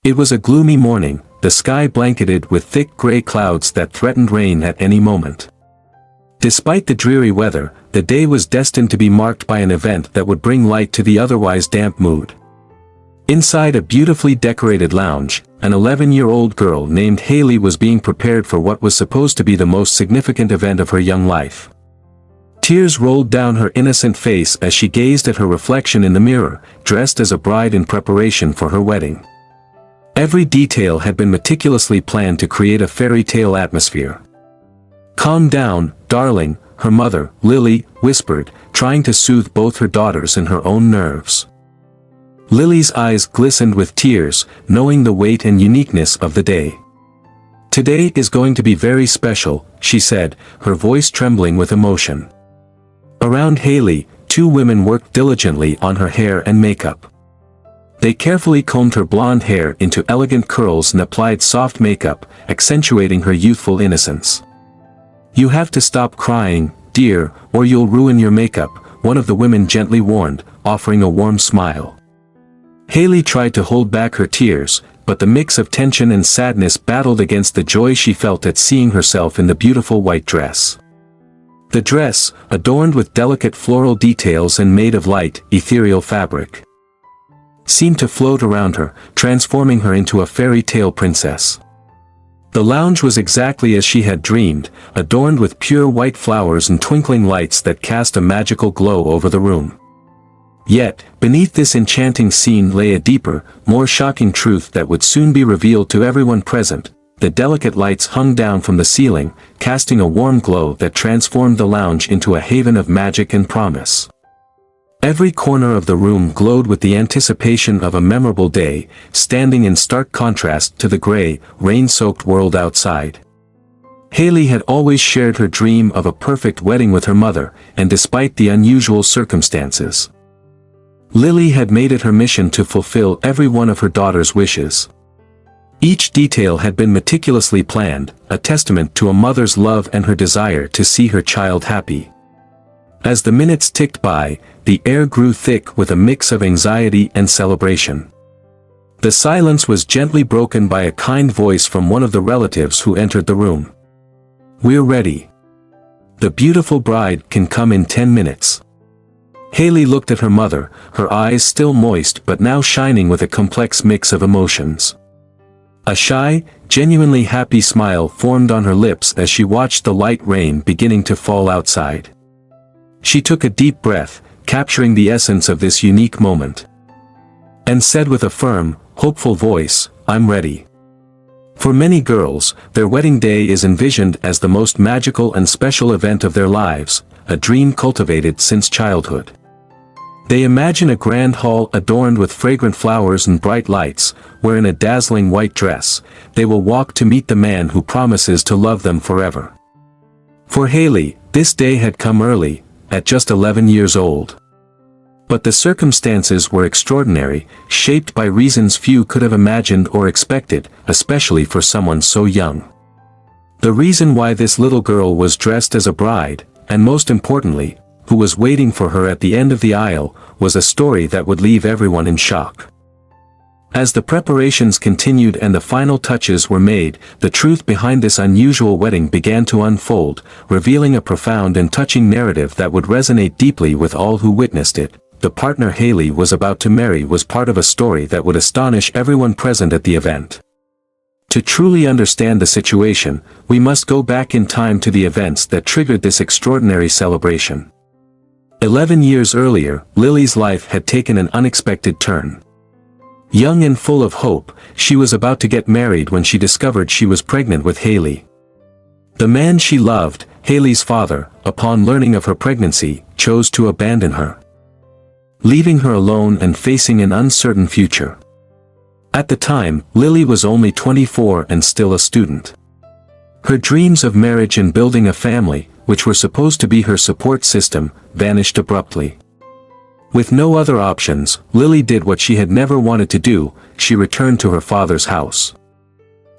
It was a gloomy morning, the sky blanketed with thick gray clouds that threatened rain at any moment. Despite the dreary weather, the day was destined to be marked by an event that would bring light to the otherwise damp mood. Inside a beautifully decorated lounge, an 11-year-old girl named Haley was being prepared for what was supposed to be the most significant event of her young life. Tears rolled down her innocent face as she gazed at her reflection in the mirror, dressed as a bride in preparation for her wedding. Every detail had been meticulously planned to create a fairy tale atmosphere. "Calm down, darling," her mother, Lily, whispered, trying to soothe both her daughters and her own nerves. Lily's eyes glistened with tears, knowing the weight and uniqueness of the day. "Today is going to be very special," she said, her voice trembling with emotion. Around Haley, two women worked diligently on her hair and makeup. They carefully combed her blonde hair into elegant curls and applied soft makeup, accentuating her youthful innocence. "You have to stop crying, dear, or you'll ruin your makeup," one of the women gently warned, offering a warm smile. Haley tried to hold back her tears, but the mix of tension and sadness battled against the joy she felt at seeing herself in the beautiful white dress. The dress, adorned with delicate floral details and made of light, ethereal fabric, seemed to float around her, transforming her into a fairy tale princess. The lounge was exactly as she had dreamed, adorned with pure white flowers and twinkling lights that cast a magical glow over the room. Yet, beneath this enchanting scene lay a deeper, more shocking truth that would soon be revealed to everyone present. The delicate lights hung down from the ceiling, casting a warm glow that transformed the lounge into a haven of magic and promise. Every corner of the room glowed with the anticipation of a memorable day, standing in stark contrast to the gray, rain-soaked world outside. Haley had always shared her dream of a perfect wedding with her mother, and despite the unusual circumstances, Lily had made it her mission to fulfill every one of her daughter's wishes. Each detail had been meticulously planned, a testament to a mother's love and her desire to see her child happy. As the minutes ticked by, the air grew thick with a mix of anxiety and celebration. The silence was gently broken by a kind voice from one of the relatives who entered the room. "We're ready. The beautiful bride can come in 10 minutes. Haley looked at her mother, her eyes still moist but now shining with a complex mix of emotions. A shy, genuinely happy smile formed on her lips as she watched the light rain beginning to fall outside. She took a deep breath, capturing the essence of this unique moment, and said with a firm, hopeful voice, "I'm ready." For many girls, their wedding day is envisioned as the most magical and special event of their lives, a dream cultivated since childhood. They imagine a grand hall adorned with fragrant flowers and bright lights, where in a dazzling white dress, they will walk to meet the man who promises to love them forever. For Haley, this day had come early, at just 11 years old. But the circumstances were extraordinary, shaped by reasons few could have imagined or expected, especially for someone so young. The reason why this little girl was dressed as a bride, and most importantly, who was waiting for her at the end of the aisle, was a story that would leave everyone in shock. As the preparations continued and the final touches were made, the truth behind this unusual wedding began to unfold, revealing a profound and touching narrative that would resonate deeply with all who witnessed it. The partner Haley was about to marry was part of a story that would astonish everyone present at the event. To truly understand the situation, we must go back in time to the events that triggered this extraordinary celebration. 11 years earlier, Lily's life had taken an unexpected turn. Young and full of hope, she was about to get married when she discovered she was pregnant with Haley. The man she loved, Haley's father, upon learning of her pregnancy, chose to abandon her, leaving her alone and facing an uncertain future. At the time, Lily was only 24 and still a student. Her dreams of marriage and building a family, which were supposed to be her support system, vanished abruptly. With no other options, Lily did what she had never wanted to do, she returned to her father's house.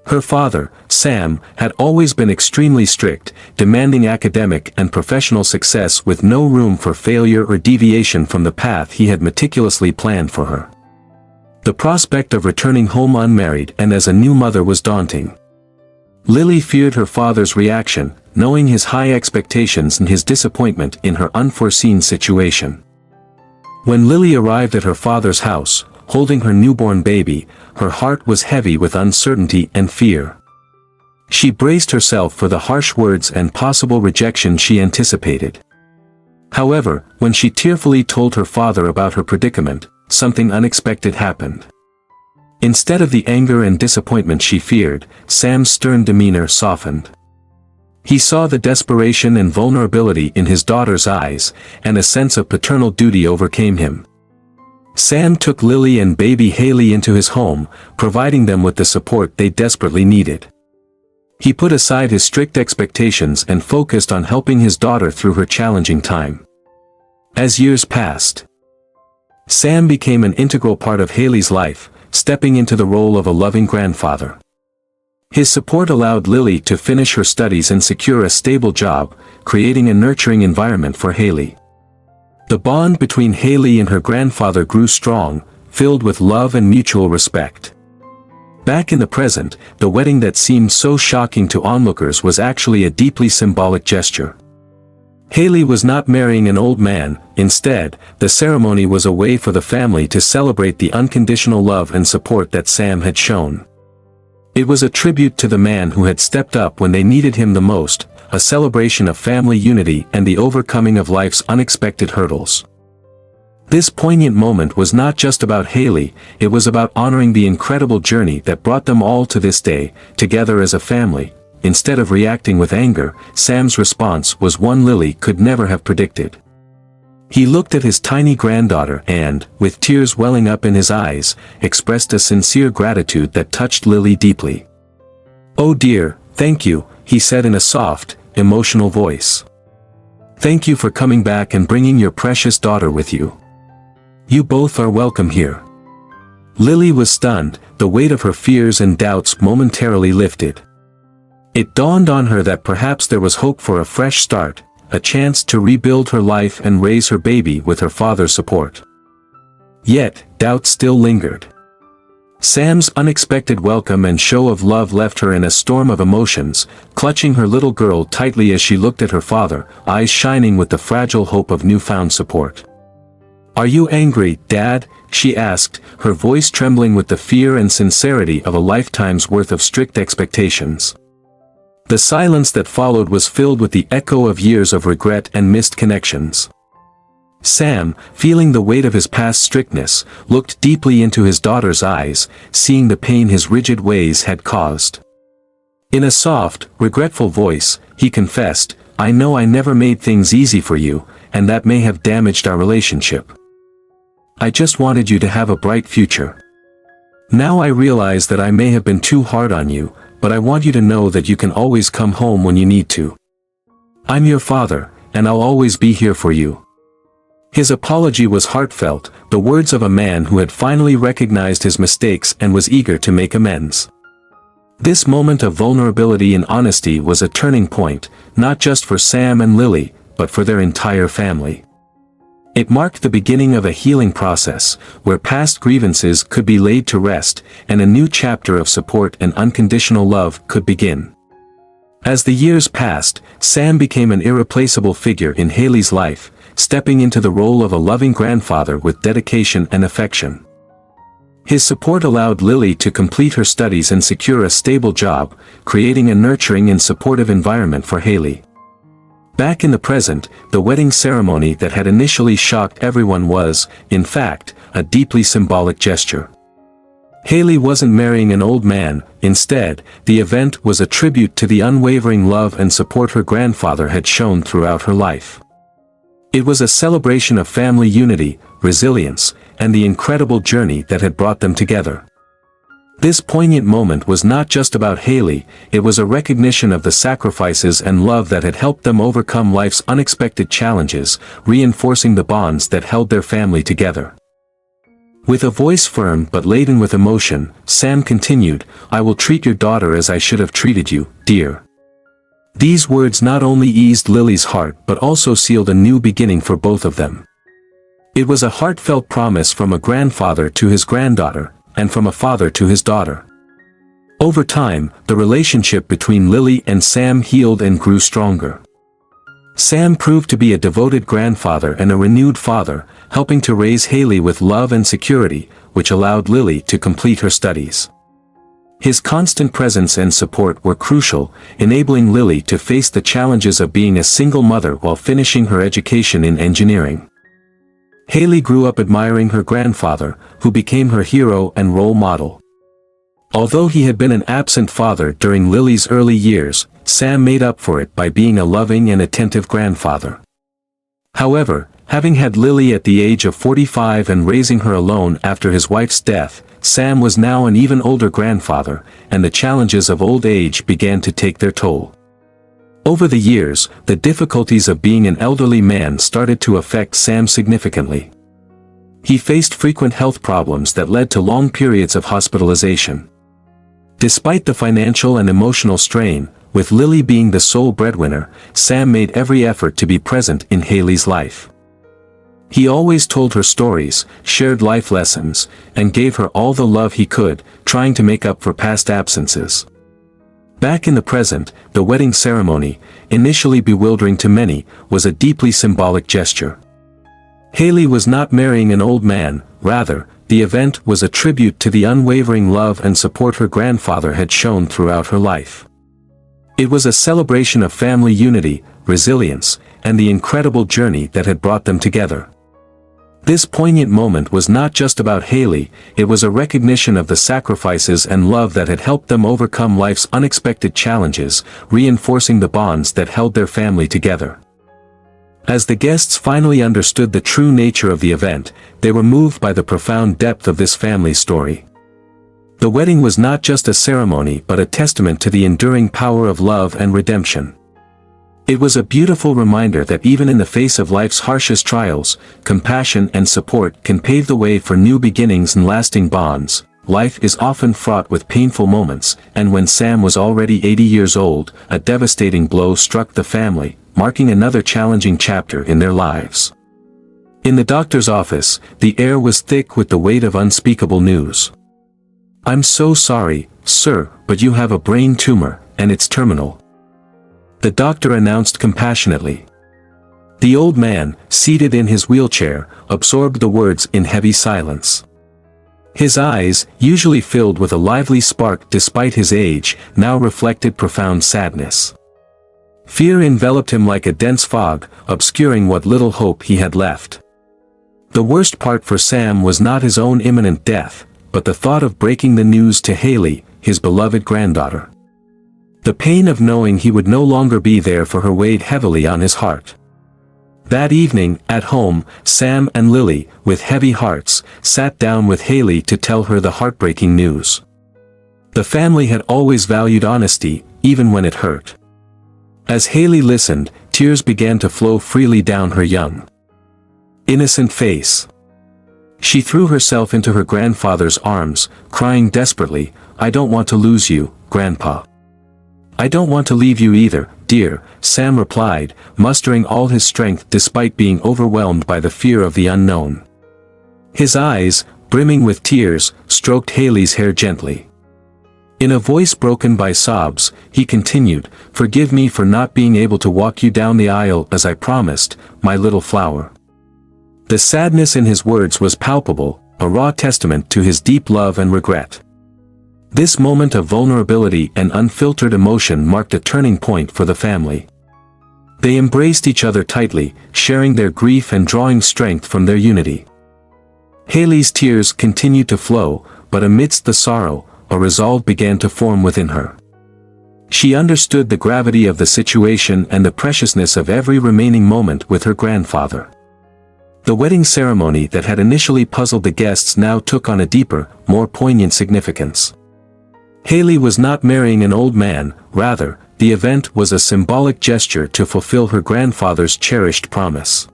Her father, Sam, had always been extremely strict, demanding academic and professional success with no room for failure or deviation from the path he had meticulously planned for her. The prospect of returning home unmarried and as a new mother was daunting. Lily feared her father's reaction, knowing his high expectations and his disappointment in her unforeseen situation. When Lily arrived at her father's house, holding her newborn baby, her heart was heavy with uncertainty and fear. She braced herself for the harsh words and possible rejection she anticipated. However, when she tearfully told her father about her predicament, something unexpected happened. Instead of the anger and disappointment she feared, Sam's stern demeanor softened. He saw the desperation and vulnerability in his daughter's eyes, and a sense of paternal duty overcame him. Sam took Lily and baby Haley into his home, providing them with the support they desperately needed. He put aside his strict expectations and focused on helping his daughter through her challenging time. As years passed, Sam became an integral part of Haley's life, stepping into the role of a loving grandfather. His support allowed Lily to finish her studies and secure a stable job, creating a nurturing environment for Haley. The bond between Haley and her grandfather grew strong, filled with love and mutual respect. Back in the present, the wedding that seemed so shocking to onlookers was actually a deeply symbolic gesture. Haley was not marrying an old man. Instead, the ceremony was a way for the family to celebrate the unconditional love and support that Sam had shown. It was a tribute to the man who had stepped up when they needed him the most, a celebration of family unity and the overcoming of life's unexpected hurdles. This poignant moment was not just about Haley, it was about honoring the incredible journey that brought them all to this day, together as a family. Instead of reacting with anger, Sam's response was one Lily could never have predicted. He looked at his tiny granddaughter and, with tears welling up in his eyes, expressed a sincere gratitude that touched Lily deeply. "Oh dear, thank you," he said in a soft, emotional voice. "Thank you for coming back and bringing your precious daughter with you. You both are welcome here." Lily was stunned, the weight of her fears and doubts momentarily lifted. It dawned on her that perhaps there was hope for a fresh start, a chance to rebuild her life and raise her baby with her father's support. Yet, doubt still lingered. Sam's unexpected welcome and show of love left her in a storm of emotions, clutching her little girl tightly as she looked at her father, eyes shining with the fragile hope of newfound support. "Are you angry, Dad?" she asked, her voice trembling with the fear and sincerity of a lifetime's worth of strict expectations. The silence that followed was filled with the echo of years of regret and missed connections. Sam, feeling the weight of his past strictness, looked deeply into his daughter's eyes, seeing the pain his rigid ways had caused. In a soft, regretful voice, he confessed, "I know I never made things easy for you, and that may have damaged our relationship. I just wanted you to have a bright future. Now I realize that I may have been too hard on you, but I want you to know that you can always come home when you need to. I'm your father, and I'll always be here for you." His apology was heartfelt, the words of a man who had finally recognized his mistakes and was eager to make amends. This moment of vulnerability and honesty was a turning point, not just for Sam and Lily, but for their entire family. It marked the beginning of a healing process, where past grievances could be laid to rest, and a new chapter of support and unconditional love could begin. As the years passed, Sam became an irreplaceable figure in Haley's life, stepping into the role of a loving grandfather with dedication and affection. His support allowed Lily to complete her studies and secure a stable job, creating a nurturing and supportive environment for Haley. Back in the present, the wedding ceremony that had initially shocked everyone was, in fact, a deeply symbolic gesture. Haley wasn't marrying an old man. Instead, the event was a tribute to the unwavering love and support her grandfather had shown throughout her life. It was a celebration of family unity, resilience, and the incredible journey that had brought them together. This poignant moment was not just about Haley, it was a recognition of the sacrifices and love that had helped them overcome life's unexpected challenges, reinforcing the bonds that held their family together. With a voice firm but laden with emotion, Sam continued, "I will treat your daughter as I should have treated you, dear." These words not only eased Lily's heart but also sealed a new beginning for both of them. It was a heartfelt promise from a grandfather to his granddaughter, and from a father to his daughter. Over time, the relationship between Lily and Sam healed and grew stronger. Sam proved to be a devoted grandfather and a renewed father, helping to raise Haley with love and security, which allowed Lily to complete her studies. His constant presence and support were crucial, enabling Lily to face the challenges of being a single mother while finishing her education in engineering. Haley grew up admiring her grandfather, who became her hero and role model. Although he had been an absent father during Lily's early years, Sam made up for it by being a loving and attentive grandfather. However, having had Lily at the age of 45 and raising her alone after his wife's death, Sam was now an even older grandfather, and the challenges of old age began to take their toll. Over the years, the difficulties of being an elderly man started to affect Sam significantly. He faced frequent health problems that led to long periods of hospitalization. Despite the financial and emotional strain, with Lily being the sole breadwinner, Sam made every effort to be present in Haley's life. He always told her stories, shared life lessons, and gave her all the love he could, trying to make up for past absences. Back in the present, the wedding ceremony, initially bewildering to many, was a deeply symbolic gesture. Haley was not marrying an old man, rather, the event was a tribute to the unwavering love and support her grandfather had shown throughout her life. It was a celebration of family unity, resilience, and the incredible journey that had brought them together. This poignant moment was not just about Haley, it was a recognition of the sacrifices and love that had helped them overcome life's unexpected challenges, reinforcing the bonds that held their family together. As the guests finally understood the true nature of the event, they were moved by the profound depth of this family story. The wedding was not just a ceremony but a testament to the enduring power of love and redemption. It was a beautiful reminder that even in the face of life's harshest trials, compassion and support can pave the way for new beginnings and lasting bonds. Life is often fraught with painful moments, and when Sam was already 80 years old, a devastating blow struck the family, marking another challenging chapter in their lives. In the doctor's office, the air was thick with the weight of unspeakable news. "I'm so sorry, sir, but you have a brain tumor, and it's terminal," the doctor announced compassionately. The old man, seated in his wheelchair, absorbed the words in heavy silence. His eyes, usually filled with a lively spark despite his age, now reflected profound sadness. Fear enveloped him like a dense fog, obscuring what little hope he had left. The worst part for Sam was not his own imminent death, but the thought of breaking the news to Haley, his beloved granddaughter. The pain of knowing he would no longer be there for her weighed heavily on his heart. That evening, at home, Sam and Lily, with heavy hearts, sat down with Haley to tell her the heartbreaking news. The family had always valued honesty, even when it hurt. As Haley listened, tears began to flow freely down her young, innocent face. She threw herself into her grandfather's arms, crying desperately, "I don't want to lose you, Grandpa." "I don't want to leave you either, dear," Sam replied, mustering all his strength despite being overwhelmed by the fear of the unknown. His eyes, brimming with tears, stroked Haley's hair gently. In a voice broken by sobs, he continued, "Forgive me for not being able to walk you down the aisle as I promised, my little flower." The sadness in his words was palpable, a raw testament to his deep love and regret. This moment of vulnerability and unfiltered emotion marked a turning point for the family. They embraced each other tightly, sharing their grief and drawing strength from their unity. Haley's tears continued to flow, but amidst the sorrow, a resolve began to form within her. She understood the gravity of the situation and the preciousness of every remaining moment with her grandfather. The wedding ceremony that had initially puzzled the guests now took on a deeper, more poignant significance. Haley was not marrying an old man, rather, the event was a symbolic gesture to fulfill her grandfather's cherished promise.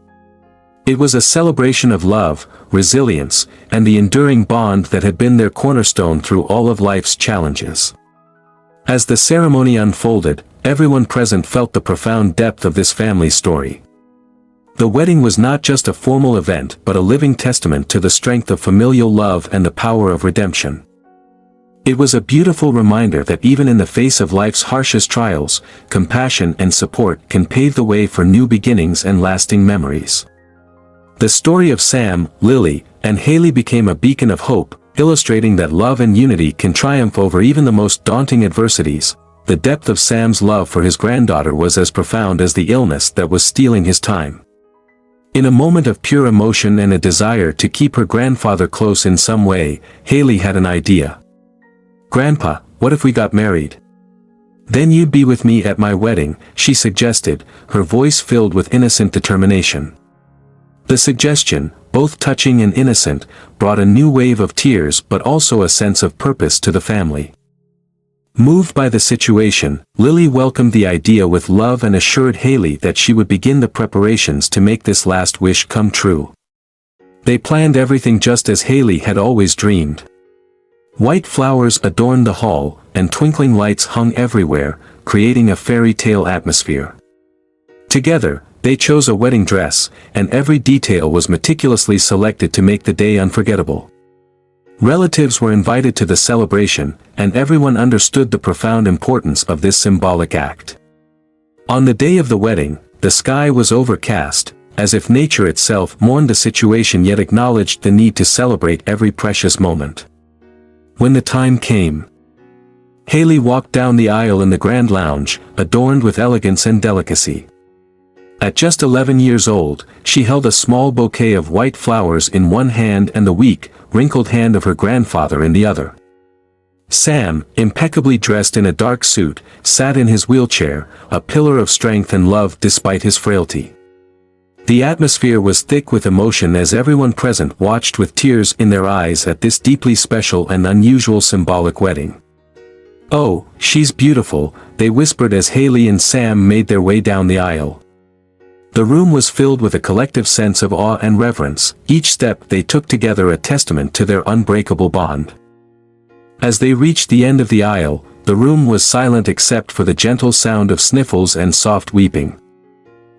It was a celebration of love, resilience, and the enduring bond that had been their cornerstone through all of life's challenges. As the ceremony unfolded, everyone present felt the profound depth of this family story. The wedding was not just a formal event but a living testament to the strength of familial love and the power of redemption. It was a beautiful reminder that even in the face of life's harshest trials, compassion and support can pave the way for new beginnings and lasting memories. The story of Sam, Lily, and Haley became a beacon of hope, illustrating that love and unity can triumph over even the most daunting adversities. The depth of Sam's love for his granddaughter was as profound as the illness that was stealing his time. In a moment of pure emotion and a desire to keep her grandfather close in some way, Haley had an idea. "Grandpa, what if we got married? Then you'd be with me at my wedding," she suggested, her voice filled with innocent determination. The suggestion, both touching and innocent, brought a new wave of tears but also a sense of purpose to the family. Moved by the situation, Lily welcomed the idea with love and assured Haley that she would begin the preparations to make this last wish come true. They planned everything just as Haley had always dreamed. White flowers adorned the hall, and twinkling lights hung everywhere, creating a fairy tale atmosphere. Together, they chose a wedding dress, and every detail was meticulously selected to make the day unforgettable. Relatives were invited to the celebration, and everyone understood the profound importance of this symbolic act. On the day of the wedding, the sky was overcast, as if nature itself mourned the situation yet acknowledged the need to celebrate every precious moment. When the time came, Haley walked down the aisle in the grand lounge, adorned with elegance and delicacy. At just 11 years old, she held a small bouquet of white flowers in one hand and the weak, wrinkled hand of her grandfather in the other. Sam, impeccably dressed in a dark suit, sat in his wheelchair, a pillar of strength and love despite his frailty. The atmosphere was thick with emotion as everyone present watched with tears in their eyes at this deeply special and unusual symbolic wedding. "Oh, she's beautiful," they whispered as Haley and Sam made their way down the aisle. The room was filled with a collective sense of awe and reverence, each step they took together a testament to their unbreakable bond. As they reached the end of the aisle, the room was silent except for the gentle sound of sniffles and soft weeping.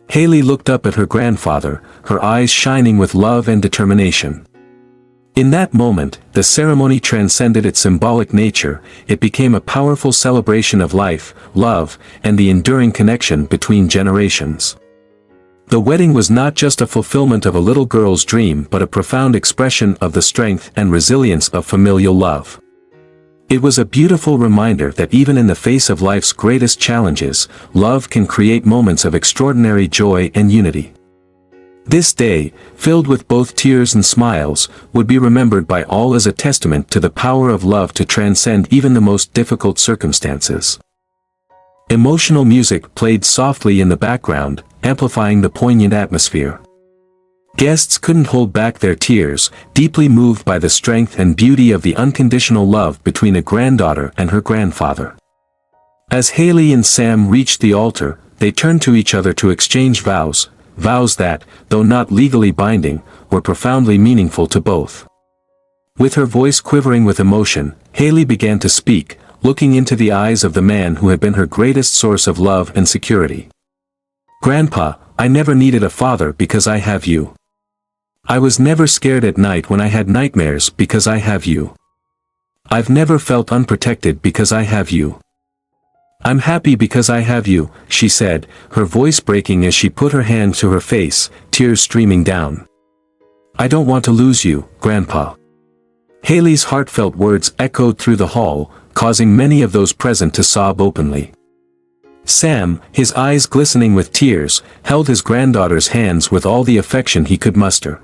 Haley looked up at her grandfather, her eyes shining with love and determination. In that moment, the ceremony transcended its symbolic nature. It became a powerful celebration of life, love, and the enduring connection between generations. The wedding was not just a fulfillment of a little girl's dream but a profound expression of the strength and resilience of familial love. It was a beautiful reminder that even in the face of life's greatest challenges, love can create moments of extraordinary joy and unity. This day, filled with both tears and smiles, would be remembered by all as a testament to the power of love to transcend even the most difficult circumstances. Emotional music played softly in the background, amplifying the poignant atmosphere. Guests couldn't hold back their tears, deeply moved by the strength and beauty of the unconditional love between a granddaughter and her grandfather. As Haley and Sam reached the altar, they turned to each other to exchange vows that, though not legally binding, were profoundly meaningful to both. With her voice quivering with emotion, Haley began to speak, looking into the eyes of the man who had been her greatest source of love and security. "Grandpa, I never needed a father because I have you. I was never scared at night when I had nightmares because I have you. I've never felt unprotected because I have you. I'm happy because I have you," she said, her voice breaking as she put her hand to her face, tears streaming down. "I don't want to lose you, Grandpa." Haley's heartfelt words echoed through the hall, causing many of those present to sob openly. Sam, his eyes glistening with tears, held his granddaughter's hands with all the affection he could muster.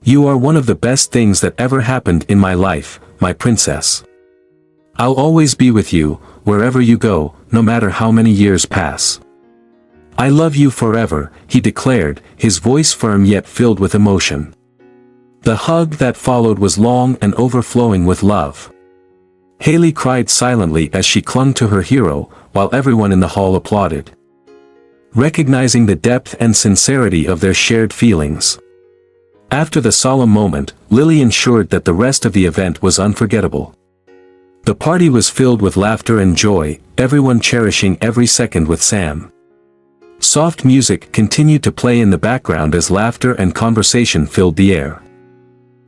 "You are one of the best things that ever happened in my life, my princess. I'll always be with you, wherever you go, no matter how many years pass. I love you forever," he declared, his voice firm yet filled with emotion. The hug that followed was long and overflowing with love. Haley cried silently as she clung to her hero, while everyone in the hall applauded, recognizing the depth and sincerity of their shared feelings. After the solemn moment, Lily ensured that the rest of the event was unforgettable. The party was filled with laughter and joy, everyone cherishing every second with Sam. Soft music continued to play in the background as laughter and conversation filled the air.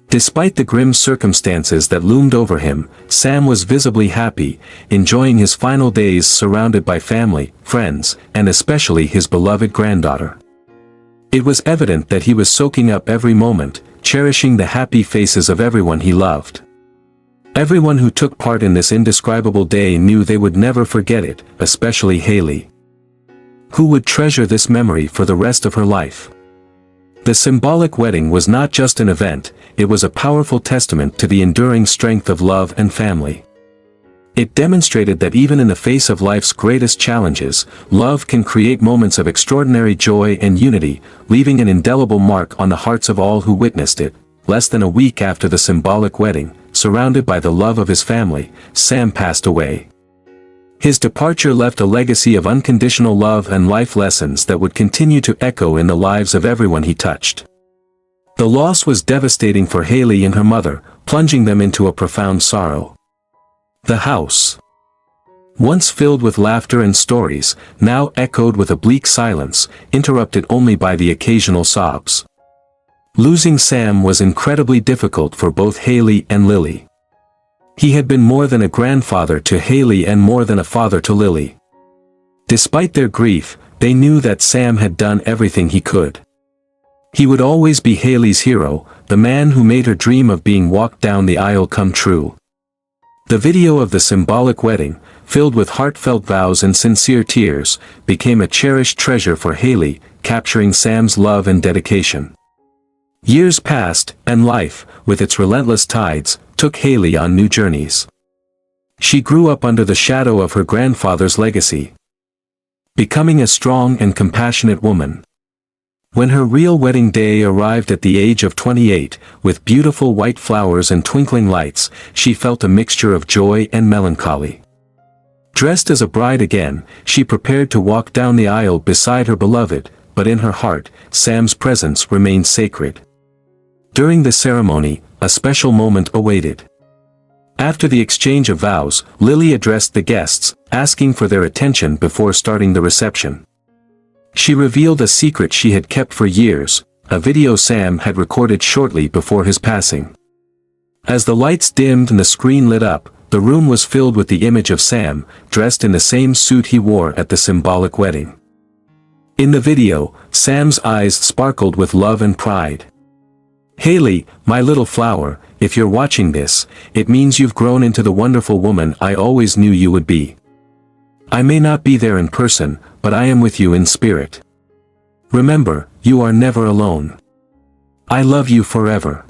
Despite the grim circumstances that loomed over him, Sam was visibly happy, enjoying his final days surrounded by family, friends, and especially his beloved granddaughter. It was evident that he was soaking up every moment, cherishing the happy faces of everyone he loved. Everyone who took part in this indescribable day knew they would never forget it, especially Haley, who would treasure this memory for the rest of her life. The symbolic wedding was not just an event, it was a powerful testament to the enduring strength of love and family. It demonstrated that even in the face of life's greatest challenges, love can create moments of extraordinary joy and unity, leaving an indelible mark on the hearts of all who witnessed it. Less than a week after the symbolic wedding, surrounded by the love of his family, Sam passed away. His departure left a legacy of unconditional love and life lessons that would continue to echo in the lives of everyone he touched. The loss was devastating for Haley and her mother, plunging them into a profound sorrow. The house, once filled with laughter and stories, now echoed with a bleak silence, interrupted only by the occasional sobs. Losing Sam was incredibly difficult for both Haley and Lily. He had been more than a grandfather to Haley and more than a father to Lily. Despite their grief, they knew that Sam had done everything he could. He would always be Haley's hero, the man who made her dream of being walked down the aisle come true. The video of the symbolic wedding, filled with heartfelt vows and sincere tears, became a cherished treasure for Haley, capturing Sam's love and dedication. Years passed, and life, with its relentless tides, took Haley on new journeys. She grew up under the shadow of her grandfather's legacy, becoming a strong and compassionate woman. When her real wedding day arrived at the age of 28, with beautiful white flowers and twinkling lights, she felt a mixture of joy and melancholy. Dressed as a bride again, she prepared to walk down the aisle beside her beloved, but in her heart, Sam's presence remained sacred. During the ceremony, a special moment awaited. After the exchange of vows, Lily addressed the guests, asking for their attention before starting the reception. She revealed a secret she had kept for years, a video Sam had recorded shortly before his passing. As the lights dimmed and the screen lit up, the room was filled with the image of Sam, dressed in the same suit he wore at the symbolic wedding. In the video, Sam's eyes sparkled with love and pride. "Haley, my little flower, if you're watching this, it means you've grown into the wonderful woman I always knew you would be. I may not be there in person, but I am with you in spirit. Remember, you are never alone. I love you forever."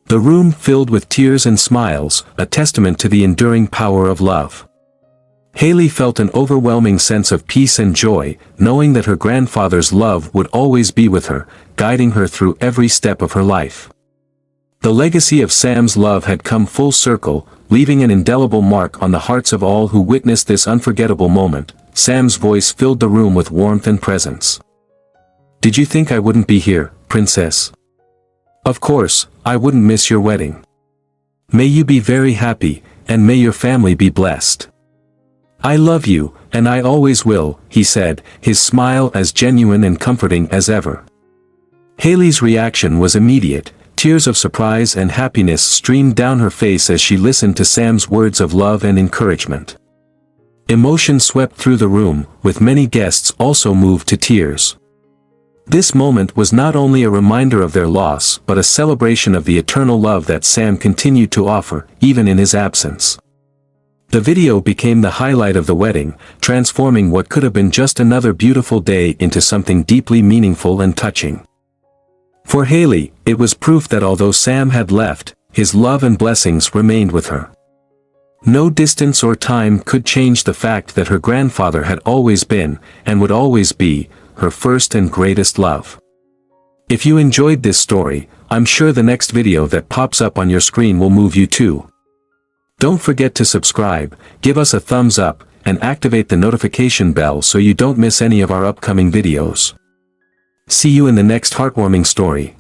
The room filled with tears and smiles, a testament to the enduring power of love. Haley felt an overwhelming sense of peace and joy, knowing that her grandfather's love would always be with her, guiding her through every step of her life. The legacy of Sam's love had come full circle, leaving an indelible mark on the hearts of all who witnessed this unforgettable moment. Sam's voice filled the room with warmth and presence. "Did you think I wouldn't be here, Princess? Of course, I wouldn't miss your wedding. May you be very happy, and may your family be blessed. I love you, and I always will," he said, his smile as genuine and comforting as ever. Haley's reaction was immediate. Tears of surprise and happiness streamed down her face as she listened to Sam's words of love and encouragement. Emotion swept through the room, with many guests also moved to tears. This moment was not only a reminder of their loss but a celebration of the eternal love that Sam continued to offer, even in his absence. The video became the highlight of the wedding, transforming what could have been just another beautiful day into something deeply meaningful and touching. For Haley, it was proof that although Sam had left, his love and blessings remained with her. No distance or time could change the fact that her grandfather had always been, and would always be, her first and greatest love. If you enjoyed this story, I'm sure the next video that pops up on your screen will move you too. Don't forget to subscribe, give us a thumbs up, and activate the notification bell so you don't miss any of our upcoming videos. See you in the next heartwarming story.